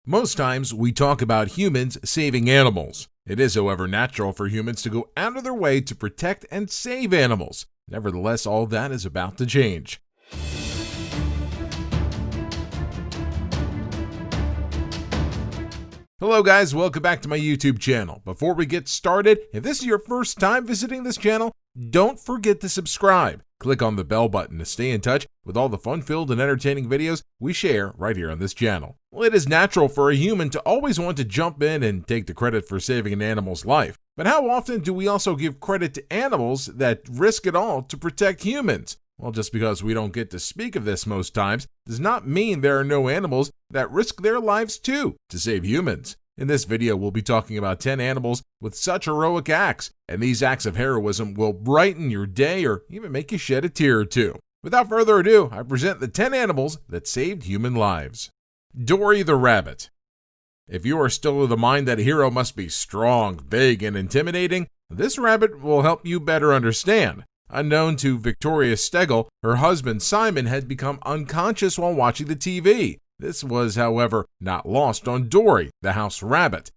Most times we talk about humans saving animals. It is, however, natural for humans to go out of their way to protect and save animals. Nevertheless, all that is about to change. Hello guys, welcome back to my YouTube channel. Before we get started, if this is your first time visiting this channel, don't forget to subscribe. Click on the bell button to stay in touch with all the fun-filled and entertaining videos we share right here on this channel. Well, it is natural for a human to always want to jump in and take the credit for saving an animal's life. But how often do we also give credit to animals that risk it all to protect humans? Well, just because we don't get to speak of this most times does not mean there are no animals that risk their lives too to save humans. In this video, we'll be talking about 10 animals with such heroic acts, and these acts of heroism will brighten your day or even make you shed a tear or two. Without further ado, I present the 10 animals that saved human lives. Dory the rabbit. If you are still of the mind that a hero must be strong, big, and intimidating, this rabbit will help you better understand. Unknown to Victoria Stegel, her husband Simon had become unconscious while watching the TV. This was, however, not lost on Dory, the house rabbit.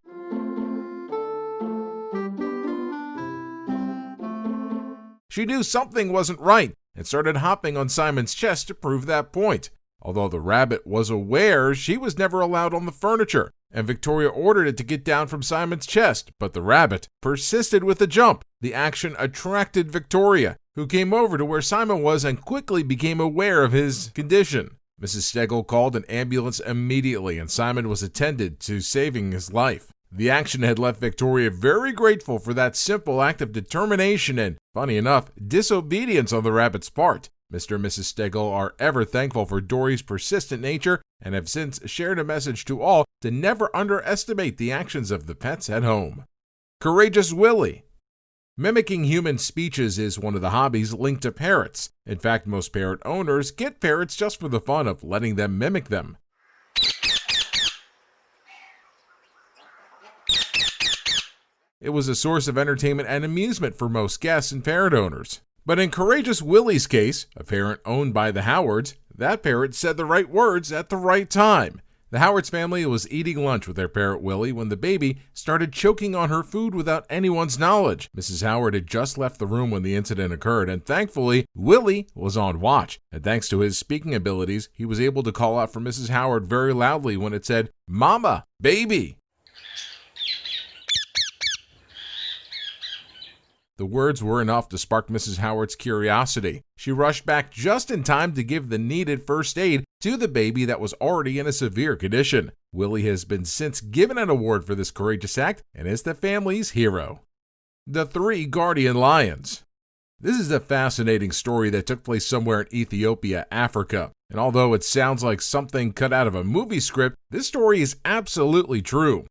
She knew something wasn't right and started hopping on Simon's chest to prove that point. Although the rabbit was aware she was never allowed on the furniture, and Victoria ordered it to get down from Simon's chest, but the rabbit persisted with the jump. The action attracted Victoria, who came over to where Simon was and quickly became aware of his condition. Mrs. Stegel called an ambulance immediately, and Simon was attended to, saving his life. The action had left Victoria very grateful for that simple act of determination and, funny enough, disobedience on the rabbit's part. Mr. and Mrs. Stegel are ever thankful for Dory's persistent nature and have since shared a message to all to never underestimate the actions of the pets at home. Courageous Willie. Mimicking human speeches is one of the hobbies linked to parrots. In fact, most parrot owners get parrots just for the fun of letting them mimic them. It was a source of entertainment and amusement for most guests and parrot owners. But in Courageous Willie's case, a parrot owned by the Howards, that parrot said the right words at the right time. The Howards family was eating lunch with their parrot Willie when the baby started choking on her food without anyone's knowledge. Mrs. Howard had just left the room when the incident occurred, and thankfully, Willie was on watch. And thanks to his speaking abilities, he was able to call out for Mrs. Howard very loudly when it said, "Mama, baby." The words were enough to spark Mrs. Howard's curiosity. She rushed back just in time to give the needed first aid to the baby that was already in a severe condition. Willie has been since given an award for this courageous act and is the family's hero. The 3 Guardian Lions. This is a fascinating story that took place somewhere in Ethiopia, Africa. And although it sounds like something cut out of a movie script, this story is absolutely true.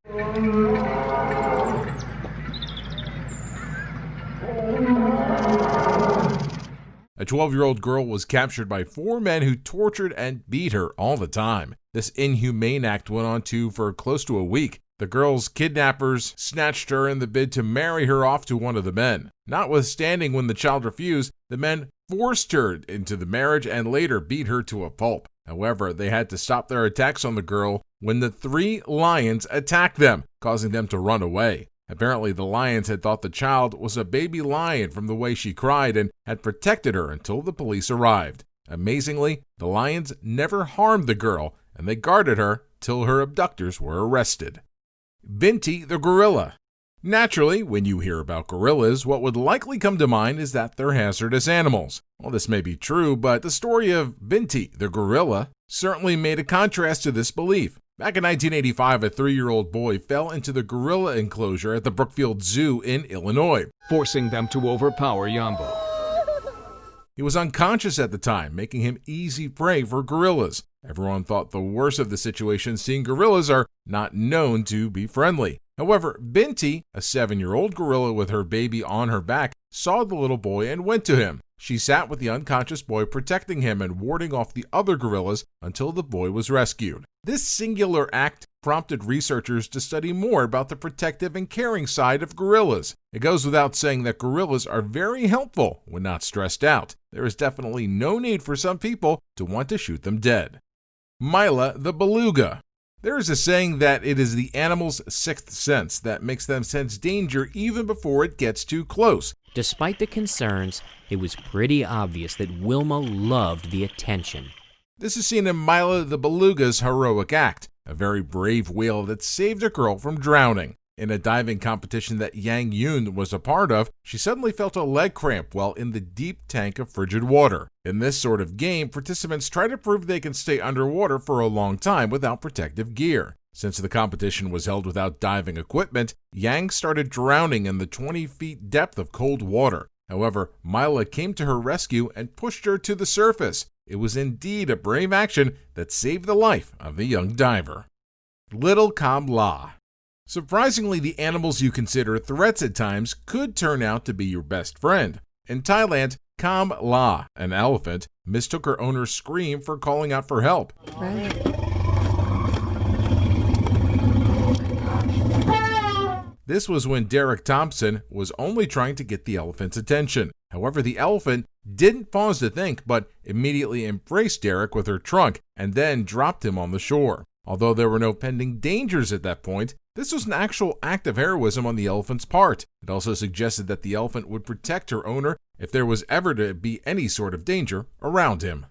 A 12-year-old girl was captured by 4 men who tortured and beat her all the time. This inhumane act went on for close to a week. The girl's kidnappers snatched her in the bid to marry her off to one of the men. Notwithstanding, when the child refused, the men forced her into the marriage and later beat her to a pulp. However, they had to stop their attacks on the girl when the 3 lions attacked them, causing them to run away. Apparently, the lions had thought the child was a baby lion from the way she cried and had protected her until the police arrived. Amazingly, the lions never harmed the girl, and they guarded her till her abductors were arrested. Binti the gorilla. Naturally, when you hear about gorillas, what would likely come to mind is that they're hazardous animals. Well, this may be true, but the story of Binti the gorilla certainly made a contrast to this belief. Back in 1985, a 3-year-old boy fell into the gorilla enclosure at the Brookfield Zoo in Illinois, forcing them to overpower Yambo. He was unconscious at the time, making him easy prey for gorillas. Everyone thought the worst of the situation, seeing gorillas are not known to be friendly. However, Binti, a 7-year-old gorilla with her baby on her back, saw the little boy and went to him. She sat with the unconscious boy, protecting him and warding off the other gorillas until the boy was rescued. This singular act prompted researchers to study more about the protective and caring side of gorillas. It goes without saying that gorillas are very helpful when not stressed out. There is definitely no need for some people to want to shoot them dead. Mila the beluga. There is a saying that it is the animal's sixth sense that makes them sense danger even before it gets too close. Despite the concerns, it was pretty obvious that Wilma loved the attention. This is seen in Mila the beluga's heroic act, a very brave whale that saved a girl from drowning. In a diving competition that Yang Yun was a part of, she suddenly felt a leg cramp while in the deep tank of frigid water. In this sort of game, participants try to prove they can stay underwater for a long time without protective gear. Since the competition was held without diving equipment, Yang started drowning in the 20 feet depth of cold water. However, Mila came to her rescue and pushed her to the surface. It was indeed a brave action that saved the life of the young diver. Little Kam La. Surprisingly, the animals you consider threats at times could turn out to be your best friend. In Thailand, Kam La, an elephant, mistook her owner's scream for calling out for help. This was when Derek Thompson was only trying to get the elephant's attention. However, the elephant didn't pause to think, but immediately embraced Derek with her trunk and then dropped him on the shore. Although there were no pending dangers at that point, this was an actual act of heroism on the elephant's part. It also suggested that the elephant would protect her owner if there was ever to be any sort of danger around him.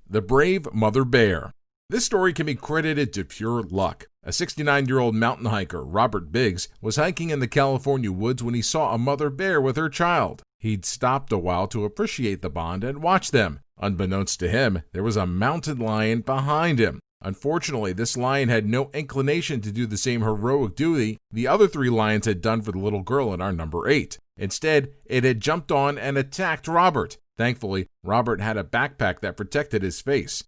The brave mother bear. This story can be credited to pure luck. A 69-year-old mountain hiker, Robert Biggs, was hiking in the California woods when he saw a mother bear with her child. He'd stopped a while to appreciate the bond and watch them. Unbeknownst to him, there was a mountain lion behind him. Unfortunately, this lion had no inclination to do the same heroic duty the other 3 lions had done for the little girl in our number 8. Instead, it had jumped on and attacked Robert. Thankfully, Robert had a backpack that protected his face.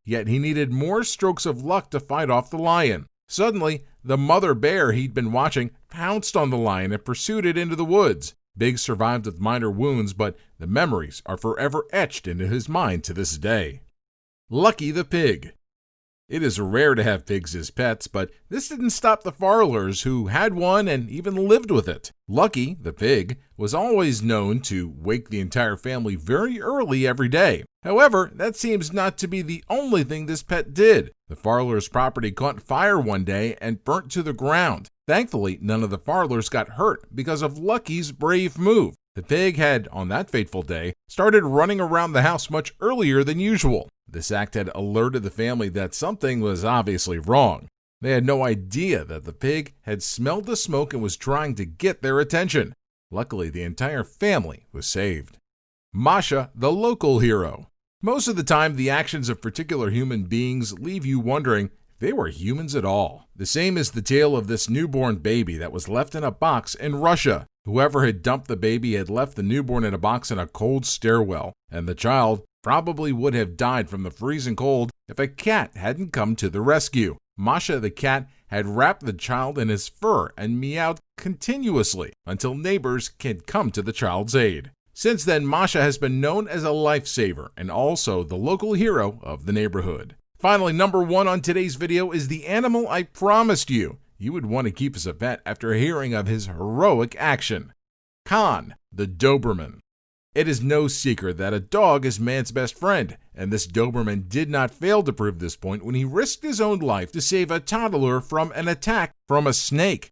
Yet he needed more strokes of luck to fight off the lion. Suddenly, the mother bear he'd been watching pounced on the lion and pursued it into the woods. Biggs survived with minor wounds, but the memories are forever etched into his mind to this day. Lucky the pig. It is rare to have pigs as pets, but this didn't stop the Farlers, who had one and even lived with it. Lucky, the pig, was always known to wake the entire family very early every day. However, that seems not to be the only thing this pet did. The Farlers' property caught fire one day and burnt to the ground. Thankfully, none of the Farlers got hurt because of Lucky's brave move. The pig had, on that fateful day, started running around the house much earlier than usual. This act had alerted the family that something was obviously wrong. They had no idea that the pig had smelled the smoke and was trying to get their attention. Luckily, the entire family was saved. Masha, the local hero. Most of the time, the actions of particular human beings leave you wondering if they were humans at all. The same is the tale of this newborn baby that was left in a box in Russia. Whoever had dumped the baby had left the newborn in a box in a cold stairwell, and the child probably would have died from the freezing cold if a cat hadn't come to the rescue. Masha the cat had wrapped the child in his fur and meowed continuously until neighbors could come to the child's aid. Since then, Masha has been known as a lifesaver and also the local hero of the neighborhood. Finally, number 1 on today's video is the animal I promised you would want to keep as a pet after hearing of his heroic action. Khan, the Doberman. It is no secret that a dog is man's best friend, and this Doberman did not fail to prove this point when he risked his own life to save a toddler from an attack from a snake.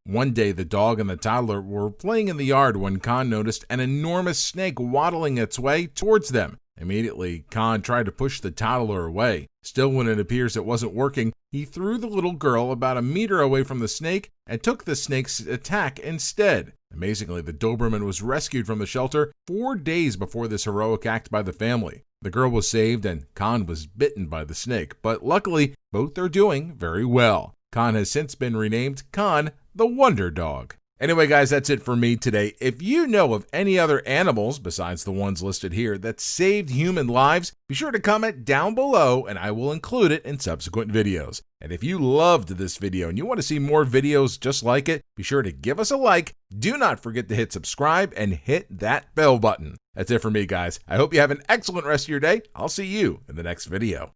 One day, the dog and the toddler were playing in the yard when Khan noticed an enormous snake waddling its way towards them. Immediately, Khan tried to push the toddler away. Still, when it appears it wasn't working, he threw the little girl about a meter away from the snake and took the snake's attack instead. Amazingly, the Doberman was rescued from the shelter 4 days before this heroic act by the family. The girl was saved and Khan was bitten by the snake, but luckily, both are doing very well. Khan has since been renamed Khan the Wonder Dog. Anyway, guys, that's it for me today. If you know of any other animals besides the ones listed here that saved human lives, be sure to comment down below and I will include it in subsequent videos. And if you loved this video and you want to see more videos just like it, be sure to give us a like. Do not forget to hit subscribe and hit that bell button. That's it for me, guys. I hope you have an excellent rest of your day. I'll see you in the next video.